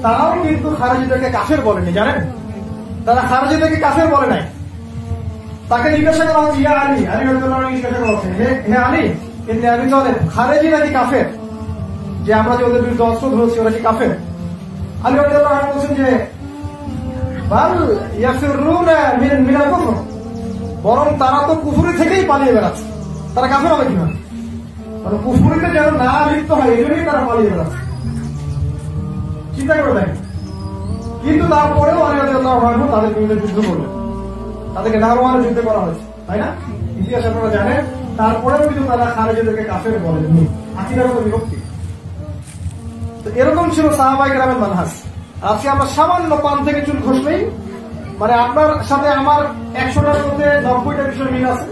তারাও কিন্তু খারেজিদেরকে কাফের বলেনি, জানেন? তারা খারেজিদেরকে কাফের বলে নাই। তাকে জিজ্ঞাসা করা হচ্ছে, ইয়া আলী, আলী রাদিয়াল্লাহু আনহু জিজ্ঞাসা করা হচ্ছে, হে আলী, কিন্তু আলী বলেন খারেজি নাকি কাফের, যে আমরা যে ওদের বিরুদ্ধে অস্ত্র ধরেছি ওরা কি কাফের? আলী রাদিয়াল্লাহু আনহু বলছেন যে বাল ইয়াফিরুনা মিনাল কুফর, বরং তারা তো কুফরি থেকেই পালিয়ে বেড়াচ্ছে, তারা কাফের হবে কিনা? মানে কুফরিতে যেন না লিপ্ত হয় এই জন্যই তারা পালিয়ে বেড়াচ্ছে। চিন্তা করে দেখেন। কিন্তু তারপরেও আলী রাদিয়াল্লাহু আনহু তাদের বিরুদ্ধে যুদ্ধ করলেন, তাদেরকে নাহরওয়ানে যুদ্ধ করা হয়েছে, তাই না? ইতিহাস আপনারা জানেন। তারপরেও কিন্তু তারা খারেজিদেরকে কাফের বলেননি, আকীদাগত বিভক্তি। তো এরকম ছিল সাহাবায়ে কেরামের মানহাজ। আজকে আমরা সামান্য পান থেকে চুল খসলেই, মানে আপনার সাথে আমার 100টার মধ্যে 90টা বিষয় মিল আছে,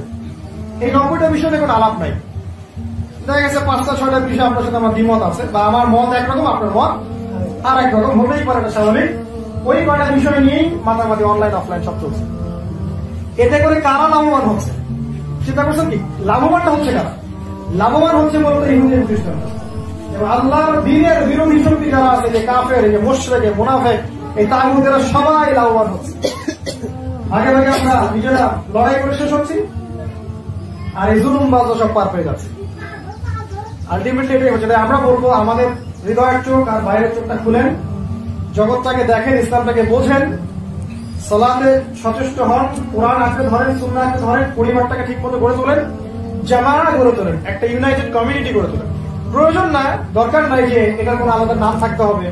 এই 90টা বিষয়ে কোনো আলাপ নাই। দেখা গেছে 5টা-6টা বিষয় আপনার সাথে আমার দ্বিমত আছে, বা আমার মত একরকম আপনার মত আর একরকম, হতেই পারে না, স্বাভাবিক। ওই কয়টা বিষয় নিয়েই মাতামাতি অনলাইন অফলাইন সব চলছে। এতে করে কারা লাভবান হচ্ছে চিন্তা করছেন কি? লাভবানটা হচ্ছে কারা? লাভবান হচ্ছে মূলত ইহুদি খ্রিস্টান এবং আল্লাহর দ্বীনের বিরোধী শক্তি যারা আছে, যে কাফের, যে মুশরিক, মুনাফিক, এই তাগুতেরা সবাই লাভবান হচ্ছে। আগে আগে আমরা নিজেরা লড়াই করে শেষ হচ্ছি, আর এই জুলুমবাজ সব পার পেয়ে যাচ্ছে। আলটিমেটলি এটাই হচ্ছে। আমরা বলবো আমাদের হৃদয়ের চোখ আর বাইরের চোখটা খুলেন, জগৎটাকে দেখেন, ইসলামটাকে বোঝেন, সালাতে সচেষ্ট হন, কোরআন আঁকড়ে ধরেন, সুন্নাহ আঁকড়ে ধরেন, পরিবারটাকে ঠিক মতো গড়ে তোলেন, জামাত গড়ে তোলেন, একটা ইউনাইটেড কমিউনিটি গড়ে তোলেন। প্রয়োজন না, দরকার নাই যে এটার কোনো আলাদা নাম থাকতে হবে,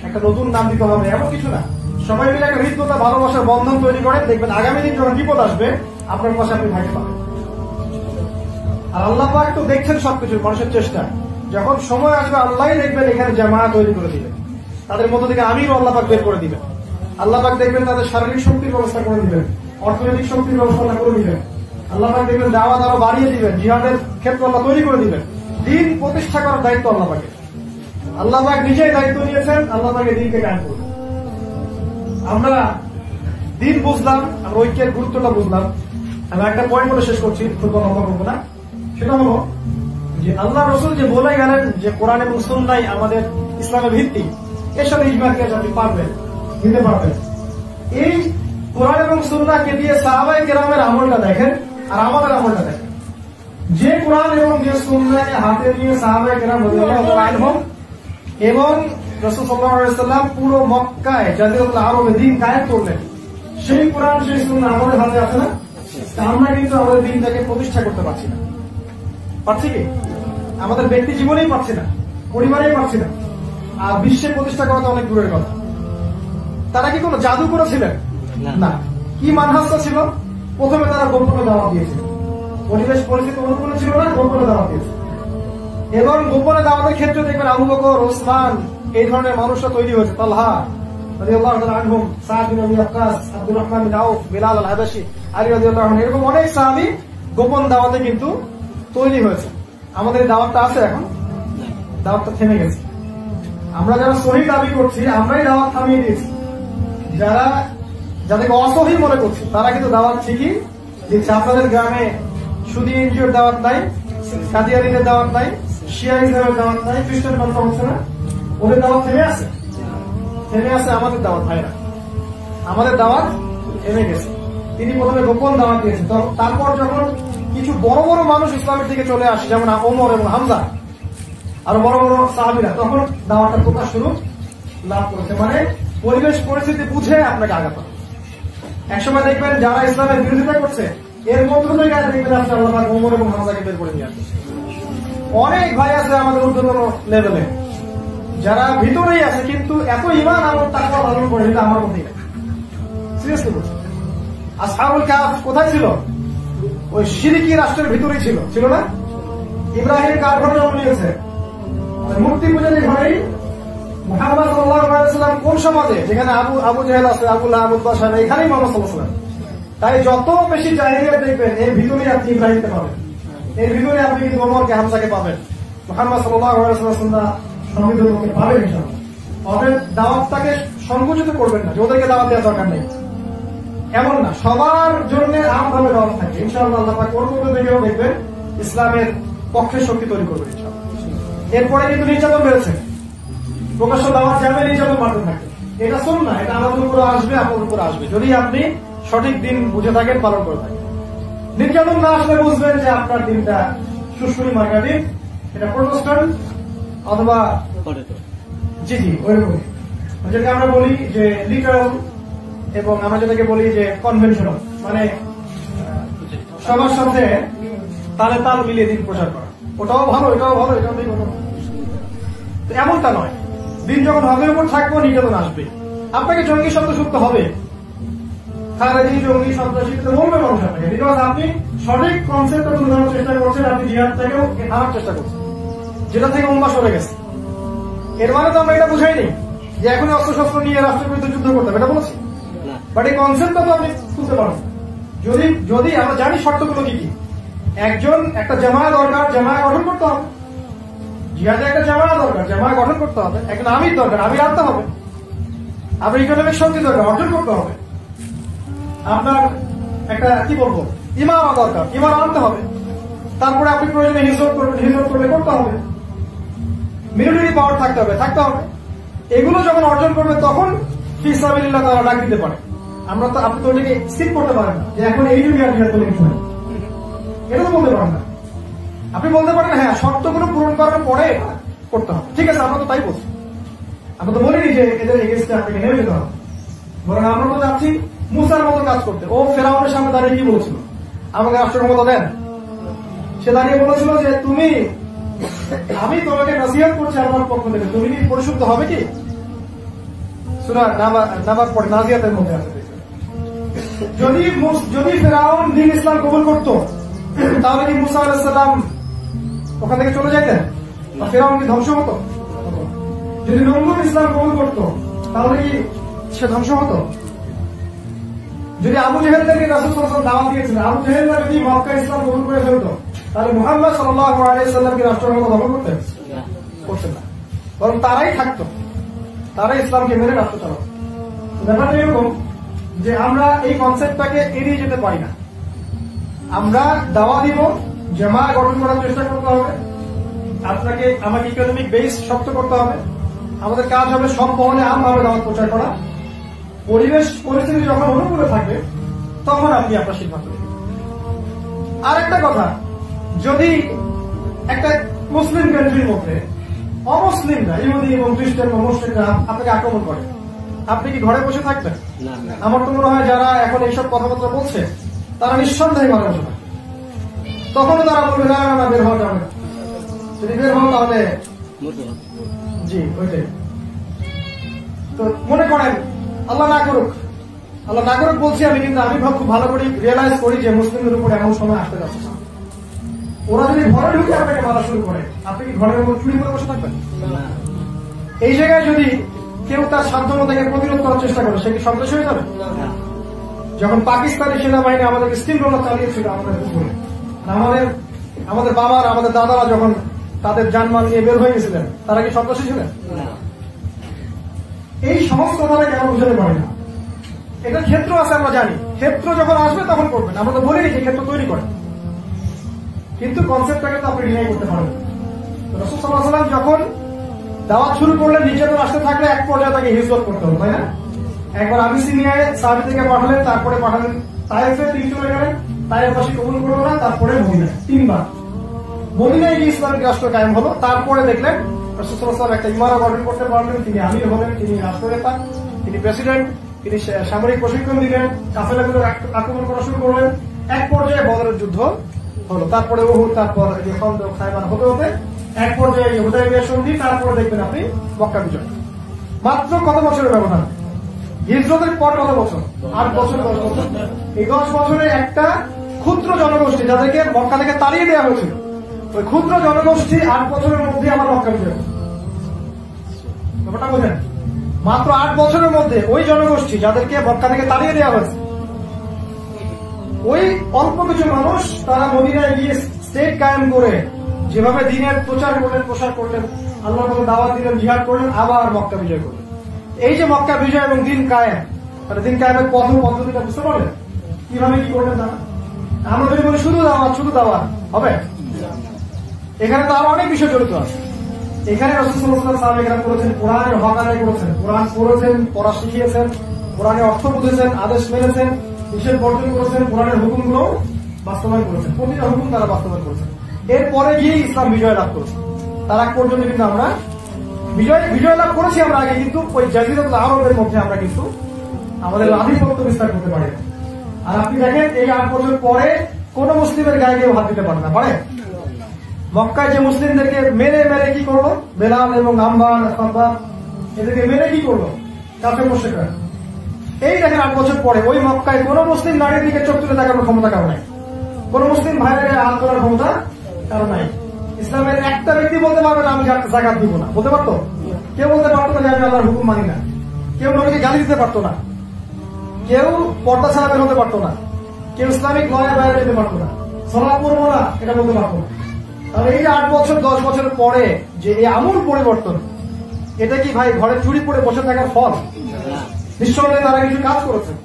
একটা নতুন নাম দিতে হবে, এমন কিছু না। সবাই মিলে একটা হৃদ্যতা, ভালোবাসার বন্ধন তৈরি করেন, দেখবেন আগামী দিন যখন বিপদ আসবে আপনার পাশে আপনি ভাইতে পাবেন। আর আল্লাহ পাক তো দেখছেন সবকিছু, মানুষের চেষ্টা। যখন সময় আসবে আল্লাহই দেখবেন এখানে জামাত তৈরি করে দিবেন, তাদের মধ্য থেকে আমিরও আল্লাহ পাক বের করে দিবেন। আল্লাহ পাক দেখবেন তাদের শারীরিক শক্তির ব্যবস্থা করে দিবেন, অর্থনৈতিক শক্তির ব্যবস্থা করে দিবেন। আল্লাহ পাক দেখবেন দাওয়াত আরো বাড়িয়ে দিবেন, জিহাদের ক্ষেত্র আল্লাহ তৈরি করে দিবেন। দিন প্রতিষ্ঠা করার দায়িত্ব আল্লাহ পাকের। আল্লাহ পাক নিজেই দায়িত্ব নিয়েছেন, আল্লাহ পাকের দিনকে কায়েম করবেন। আমরা দিন বুঝলাম, আমরা ঐক্যের গুরুত্বটা বুঝলাম। আমি একটা পয়েন্ট বলে শেষ করছি, খুব লম্বা করবো না। সেটা হলো যে আল্লাহ রসুল যে বলে গেলেন যে কোরআন এবং সুন্নাহ আমাদের ইসলামের ভিত্তি, এর সাথে ইজমাকে আপনি পারবেন, দিতে পারবেন। এই কোরআন এবং সুন্নাহকে দিয়ে সাহাবায়ে কেরামের আমলটা দেখেন আর আমাদের আমলটা দেখেন। যে কোরআন এবং যে সুন্নাহ হাতে নিয়ে সাহাবায়ে কেরাম রাদিয়াল্লাহু তাআলা আনহুম এবং রাসূল সাল্লাল্লাহু আলাইহি ওয়াসাল্লাম পুরো মক্কায় জাযিরাতুল আরবে দ্বীন কায়েম করলেন, সেই কোরআন সেই সুন্নাহ আমাদের হাতে আছে না? আমরা কিন্তু আমাদের দ্বীনটাকে প্রতিষ্ঠা করতে পারছি না। পারছি কি? আমাদের ব্যক্তি জীবনেই পারছি না, পরিবারেই পারছি না, আর বিশ্বে প্রতিষ্ঠা করা তো অনেক দূরের কথা। তারা কি কোনো জাদু করেছিলেন? না। কি মানহাজটা ছিল? প্রথমে তারা গোপনে দাওয়াত দিয়েছিল, পরিবেশ পরিস্থিতি অনুকূলে ছিল না, গোপনে দাওয়াত দিয়েছিল। এবং গোপনে দাওয়াতের ক্ষেত্রে দেখবেন আবু বকর, ওসমান, এই ধরনের মানুষরা তৈরি হয়েছে। তালহা রাদিয়াল্লাহু তাআলা আনহুম, সাদ বিন আবি ওয়াক্কাস, আব্দুর রহমান বিন আউফ, বিলাল আল হাবাশী, আলী রাদিয়াল্লাহু আনহু, এরকম অনেক সাহাবী গোপন দাওয়াতে কিন্তু তৈরি হয়েছে। আমাদের দাওয়াতটা আছে এখন? দাওয়াতটা থেমে গেছে। আমরা যারা সহিহ দাবি করছি আমরাই দাওয়াত থামিয়ে দিয়েছি। যারা যাদেরকে অসহিহ মনে করছি তারা কিন্তু দাওয়াত ঠিকই দিচ্ছে। আপনাদের গ্রামে সুদী এনজিওর দাওয়াত নাই, কাদিয়ানীদের দাওয়াত নাই, শিয়াইজমের দাওয়াত নাই, খ্রিস্টান কনফার্ম হচ্ছে না, ওদের দাওয়াত থেমে আছে? থেমে আছে আমাদের দাওয়াত ভাইরা, আমাদের দাওয়াত থেমে গেছে। তিনি প্রথমে গোপন দাওয়াত দিয়েছেন, তারপর যখন কিছু বড় বড় মানুষ ইসলামের দিকে চলে আসে, যেমন ওমর এবং হামজা, আরো বড় বড় সাহাবীরা, তখন দাওয়াতটা প্রকাশ স্বরূপ লাভ করেছে। মানে পরিবেশ পরিস্থিতি বুঝে আপনাকে আগাতে হবে। একসময় দেখবেন যারা ইসলামের বিরোধিতা করছে এর মধ্য থেকে দেখবেন আপনি আল্লাহ পাক ওমর এবং হামজাকে বের করে নিয়ে আসছে। অনেক ভাই আছে আমাদের ঊর্ধ্বতন লেভেলে যারা ভিতরেই আছে, কিন্তু এত ঈমান আমল তাকওয়া লালন করে, এটা আমার মধ্যেই না। সিরিয়াসলি বলছি, আসহাবুল কাহফ কোথায় ছিল? ওই শিরকি রাষ্ট্রের ভিতরেই ছিল, ছিল না? ইব্রাহিম কার ঘরে জন্ম নিয়েছে? মূর্তি পূজার ঘরেই মুহাম্মদ সাল্লাল্লাহু আলাইহি ওয়াসাল্লাম কোন সমাজে, যেখানে আবু জেহেল আছে, আবু লাহাব, উতবা, সাইবা, এখানেই মুহাম্মদ সাল্লাল্লাহু আলাইহি ওয়াসাল্লাম। তাই যত বেশি জাহিলিয়াত দেখবেন এর ভিতরে আপনি ইব্রাহিমকে পাবেন, এর ভিতরে আপনি কিন্তু ওমরকে, হামজাকে পাবেন। মুহাম্মদ সাল্লাল্লাহু আলাইহি ওয়াসাল্লাম সমৃদ্ধকে পাবেন ইনশাআল্লাহ। ওদের দাওয়াতটাকে সংকুচিত করবেন না যে ওদেরকে দাওয়াত দেওয়ার দরকার নেই, এমন না। সবার জন্য আমভাবে দাওয়াত থাকে ইনশাআল্লাহ। আল্লাহ পাক ওর মধ্যে থেকেও দেখবেন ইসলামের পক্ষে শক্তি তৈরি করবে ইনশাআল্লাহ। এরপরে কিন্তু নির্যাতন বেড়েছে, প্রকাশ্য দাওয়াত যাবে, নির্যাতন বাড়তে থাকে। এটা শুনুন না, এটা আমাদের উপরে আসবে, আপনার উপরে আসবে, যদি আপনি সঠিক দিন বুঝে থাকেন, পালন করে থাকেন। নির্যাতন না আসলে বুঝবেন যে আপনার দিনটা সুশুরি মার্কা দিন, এটা প্রোটেস্ট্যান্ট অথবা জি ওইরকমই, যেটাকে আমরা বলি যে লিটারাল, এবং আমরা যেটাকে বলি যে কনভেনশনাল, মানে সবার সাথে তালে তাল মিলিয়ে দিন প্রচার করা। ওটাও ভালো, এটাও ভালো, এটাও নেই, এমনটা নয়। দিন যখন হকের উপর থাকবো, নির্যাতন আসবে। আপনাকে জঙ্গি শব্দ শুনতে হবে, খারেজি, জঙ্গি, সন্ত্রাসী বলবে মানুষ আপনাকে, বিকজ আপনি সঠিক কনসেপ্ট তুলে ধরার চেষ্টা করছেন, আপনি জিহাদ থেকেও আনার চেষ্টা করছেন, যেটা থেকে উম্মাহ সরে গেছে। এর মানে তো আমরা এটা বুঝাইনি যে এখন অস্ত্রশস্ত্র নিয়ে রাষ্ট্রের বিরুদ্ধে যুদ্ধ করতে হবে, এটা বলছি। বাট এই কনসেপ্টটা তো আপনি তুলতে পারেন যদি আমরা জানি শর্তগুলো কি কি। একটা জামায়া দরকার, জামায়া গঠন করতে হবে। জিহাদে একটা জামায়া দরকার, জামায়া গঠন করতে হবে। একটা আমির দরকার, আমির আনতে হবে। আপনার ইকোনমিক শক্তি দরকার, অর্জন করতে হবে। আপনার একটা কি বলবো, ইমাম দরকার, ইমাম আনতে হবে। তারপরে আপনি প্রয়োজনে হিজরত করবেন, হিজরত করলে করতে হবে। মিলিটারি পাওয়ার থাকতে হবে। এগুলো যখন অর্জন করবে তখন ফি সাবিলিল্লাহ তারা ডাক দিতে পারে। আমরা তো, আপনি তো ওটাকে স্কিপ করতে পারেন না যে এখন এই যুগে জিহাদ করলে কিছু, এটা তো বলতে পারেন না। আপনি বলতে পারেন হ্যাঁ শর্তগুলো পূরণ করার পরে করতে হবে, ঠিক আছে, আমরা তো তাই বলছি। আমরা তো বলিনি যে এদের এগেইনস্টে আপনাকে নেমে যেতে হবে, বরং আমরা তো যাচ্ছি মুসার মতো কাজ করতে। ও ফেরাউনের সামনে দাঁড়িয়ে কি বলেছিল, আমাকে রাষ্ট্রের মতো দেন। সে দাঁড়িয়ে বলেছিল যে আমি তোমাকে নসিহত করছি আমার পক্ষ থেকে, তুমি কি পরিশুদ্ধ হবে কি? সূরা নাবার পরে নাজিয়াতের মধ্যে আছে। যদি ফেরাউন দ্বীন ইসলাম কবুল করত, তাহলে কি মুসা আলাইহিস সালাম ওখান থেকে চলে যেতেন? ফেরাউন কি ধ্বংস হতো? যদি নমরুদ ইসলাম কবুল করত, তাহলে কি সে ধ্বংস হতো? যদি আবু জেহেলকে রাসূল সাল্লাল্লাহু আলাইহি ওয়াসাল্লাম দাওয়াত দিয়েছিলেন, আবু জেহেলরা যদি মক্কা ইসলাম কবুল করে ফেলতো, তাহলে মুহাম্মদ সাল্লাল্লাহু আলাইহি ওয়াসাল্লাম কি রাষ্ট্রের মতো দখল করতেন? করতেন না, বরং তারাই থাকতো, তারাই ইসলামকে মেনে রাষ্ট্র চালাতো। ব্যাপারটা এরকম যে আমরা এই কনসেপ্টটাকে এড়িয়ে যেতে পারি না। আমরা দাওয়া দিব, জামা গঠন করার চেষ্টা করতে হবে, আমাকে ইকোনমিক বেস শক্ত করতে হবে। আমাদের কাজ হবে সব মহলে আমভাবে দাওয়াত প্রচার করা। পরিস্থিতি যখন অনুকূলে থাকবে তখন আপনি আপনার সিদ্ধান্ত নেবেন। আর একটা কথা, যদি একটা মুসলিম কান্ট্রির মধ্যে অমুসলিমরা, ইহুদি এবং খ্রিস্টান এবং মুসলিমরা আপনাকে আক্রমণ করে, আপনি কি ঘরে বসে থাকবেন? আমার তো মনে হয় যারা এখন এইসব কথাবার্তা বলছে তারা নিঃসন্দেহে ঘরে বসে থাকবে। তখনও তারা বলবে না না বের হওয়া যাবে না, যদি বের হও তাহলে জি ওইটাই। তো মনে করেন আল্লাহ না করুক বলছি আমি, কিন্তু আমি খুব ভালো করে রিয়েলাইজ করি যে মুসলিমদের উপরে এমন সময় আসতে যাচ্ছে। ওরা যদি ঘরে ঢুকে আপনাকে মারা শুরু করে, আপনি কি ঘরের উপর চুরি করে বসে থাকবেন? এই জায়গায় যদি কেউ তার সাধ্যমতো থেকে প্রতিরোধ করার চেষ্টা করে, সে কি সন্ত্রাসী হয়ে যাবে? যখন পাকিস্তানি সেনাবাহিনী আমাদেরকে স্টিম রোলার চালিয়েছিল আমাদের উপরে, আমাদের বাবার, আমাদের দাদারা যখন তাদের জানমাল নিয়ে বের হয়ে গেছিলেন, তারা কি সন্ত্রাসী ছিলেন? এই সমস্ত কথাটা কেন বুঝতে পারি না। এটা ক্ষেত্র আছে, আমরা জানি, ক্ষেত্র যখন আসবে তখন করবেন। আমরা তো বলিনি যে ক্ষেত্র তৈরি করেন, কিন্তু কনসেপ্টটাকে তো আপনি ডিনাই করতে পারবেন। রাসূল সাল্লাল্লাহু আলাইহি ওয়াসাল্লাম যখন দাওয়াত শুরু করলেন, নির্যাতন আসতে থাকলে এক পর্যায়ে তাকে হিজরত করতে হবে, তাই না? একবার আবিসিনিয়ায় সাহাবী থেকে পাঠালেন, তারপরে পাঠালেন তায়েফে, তিনি চলে গেলেন, তায়েফবাসী কবুল করলো না, তারপরে মদিনায়, 3 বার মদিনায় গিয়ে ইসলামিক রাষ্ট্র কায়েম হলো। তারপরে দেখলেন রাসূল সাল্লাল্লাহু আলাইহি ওয়াসাল্লাম একটা ইমারত গঠন করতে পারলেন, তিনি আমির হলেন, তিনি রাষ্ট্রনেতা, তিনি প্রেসিডেন্ট, তিনি সামরিক প্রশিক্ষণ দিলেন, কাফেলাগুলো আক্রমণ করা শুরু করলেন। এক পর্যায়ে বদরের যুদ্ধ হলো, তারপরে উহুদ, তারপর খন্দক, খায়বার হতে হতে এক পর্যায়ে হুদায়বিয়া সন্ধি, তারপরে দেখবেন আপনি মক্কা বিজয়। মাত্র কত বছরের ব্যবধান? হিজরতের পর কত বছর? 8 বছর, 10 বছর। এই 10 বছরে একটা ক্ষুদ্র জনগোষ্ঠী, যাদেরকে মক্কা থেকে তাড়িয়ে দেওয়া হয়েছিল, ওই ক্ষুদ্র জনগোষ্ঠী 8 বছরের মধ্যে আমার মক্কা বিজয়। ব্যাপারটা বোঝেন। মাত্র 8 বছরের মধ্যে ওই জনগোষ্ঠী যাদেরকে মক্কা থেকে তাড়িয়ে দেওয়া হয়েছে, ওই অল্প কিছু মানুষ তারা মদিনায় গিয়ে স্টেট কায়েম করে যেভাবে দিনের প্রচার করলেন, প্রসার করলেন, আল্লাহর পথে দাওয়াত দিলেন, জিহাদ করলেন, আবার মক্কা বিজয় করলেন। এই যে মক্কা বিজয় এবং দিন কায়েম, দিন কায়েমের পদ্ধতিটা বুঝতে পারলেন কিভাবে কি করলেন তারা? আমরা যদি বলি শুধু দাওয়াত হবে, এখানে তো আরো অনেক বিষয় জড়িত আছে। এখানে রাসূলুল্লাহ সাল্লাল্লাহু আলাইহি ওয়াসাল্লাম এখানে করেছেন, কোরআনের হক আদায় করেছেন, কোরআন পড়েছেন, পড়া শিখিয়েছেন, কোরআনের অর্থ বুঝেছেন, আদেশ মেনেছেন, নিষেধ বর্জন করেছেন, কোরআনের হুকুমগুলো বাস্তবায়ন করেছেন, প্রতিটা হুকুম তারা বাস্তবায়ন করেছেন। এরপরে গিয়ে ইসলাম বিজয় লাভ করেছে। তার আগ পর্যন্ত কিন্তু আমরা বিজয় লাভ করেছি আমরা আগে, কিন্তু ওই জাজিরাতুল আরবের মধ্যে আমরা কিন্তু আমাদের আধিপত্য বিস্তার করতে পারি না। আর আপনি দেখেন এই 8 বছর পরে কোন মুসলিমের গায়ে কেউ হাত দিতে পারে না, পারে? মক্কায় যে মুসলিমদেরকে মেরে কি করলো, বেলাল এবং আম্বার এদেরকে মেরে কি করলো কাফের মুশরিকরা। এই দেখেন 8 বছর পরে ওই মক্কায় কোন মুসলিম নারীর দিকে চোখ তুলে তাকানোর ক্ষমতা কারো নাই, কোন মুসলিম ভাইয়ের গায়ে হাত তোলার ক্ষমতা কারো নাই। ইসলামের একটা ব্যক্তি বলতে পারবে না আমি যাকাত দিব না, বলতে পারতো? কেউ বলতে পারতো না যে আমি আল্লাহর হুকুম মানি না, কেউ নবীকে গালি দিতে পারতো না, কেউ পর্দা ছাড়া বের হতে পারতো না, কেউ ইসলামিক লয়ের বাইরে যেতে পারতো না, সালাত পড়বো না এটা বলতে পারতো না। তাহলে এই যে 8 বছর 10 বছরের পরে যে এই আমূল পরিবর্তন, এটা কি ভাই ঘরে চুরি পড়ে বসে থাকার ফল? নিঃসন্দেহে তারা কিছু কাজ করেছেন।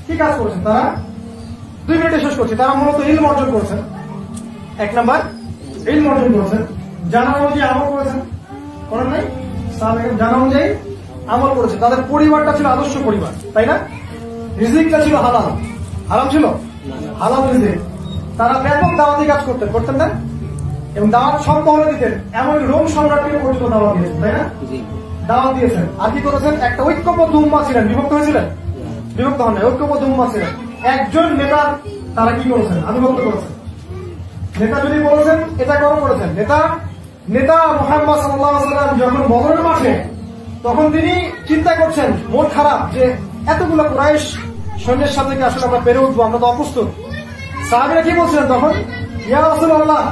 কি কাজ করেছেন তারা? 2 মিনিটে শেষ করছি। তারা মূলত ইলম অর্জন করেছেন। 1 নাম্বার ইলম অর্জন করেছেন, জানা অনুযায়ী আমল করেছেন, করেন নাই? জানা অনুযায়ী আমল করেছেন। তাদের পরিবারটা ছিল আদর্শ পরিবার, তাই না? রিজিকটা ছিল হালাল, হারাম ছিল হালাল রিজিক। তারা ব্যাপক দাওয়াতি কাজ করতেন না? এবং দাওয়াত সব মহলে দিতেন, এমন রোম সম্রাটকে পর্যন্ত দাওয়াত দিয়েছেন, তাই না? দাওয়াত দিয়েছেন। আর কি করেছেন? একটা ঐক্যবদ্ধ উম্মাহ ছিলেন, বিভক্ত হয়েছিলেন? বিভক্ত হন না, ঐক্যবদ্ধ উম্মাহ ছিলেন। একজন নেতা তারা কি করেছেন? আবির্ভূত করেছেন। নেতা যদি বলেছেন এটা করেছেন। নেতা মুহাম্মদ সাল্লাল্লাহু আলাইহি ওয়াসাল্লাম যখন বদরের মাঠে, তখন তিনি চিন্তা করছেন, মন খারাপ যে এতগুলো কুরাইশ সৈন্যের সাথে কি আসলে আমরা পেরে উঠবো, আমরা তো অপ্রস্তুত। সাহাবীরা কি বলছিলেন তখন? ইয়া রাসূলুল্লাহ,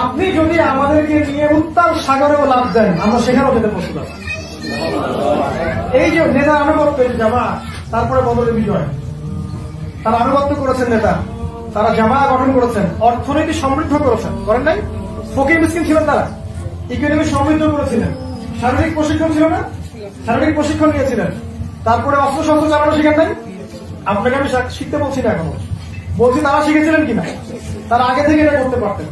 আপনি যদি আমাদেরকে নিয়ে উত্তাল সাগরেও লাফ দেন আমরা সেখানেও যেতে প্রস্তুত আছি। এই যে নেতা আনুগত্য জামা, তারপরে বদরের বিজয়, তারা আনুগত্য করেছেন নেতা, তারা জামা গঠন করেছেন, অর্থনীতি সমৃদ্ধ করেছেন, করেন নাই? ফকির মিসকিন ছিলেন, তারা ইকোনমি সমৃদ্ধ করেছিলেন। শারীরিক প্রশিক্ষণ ছিল না? শারীরিক প্রশিক্ষণ নিয়েছিলেন। তারপরে অস্ত্র শস্ত্র চালানো শিখেন নাই? আপনাকে আমি শিখতে বলছি না, এখন বলছি তারা শিখেছিলেন কিনা, তারা আগে থেকে এটা করতে পারতেন।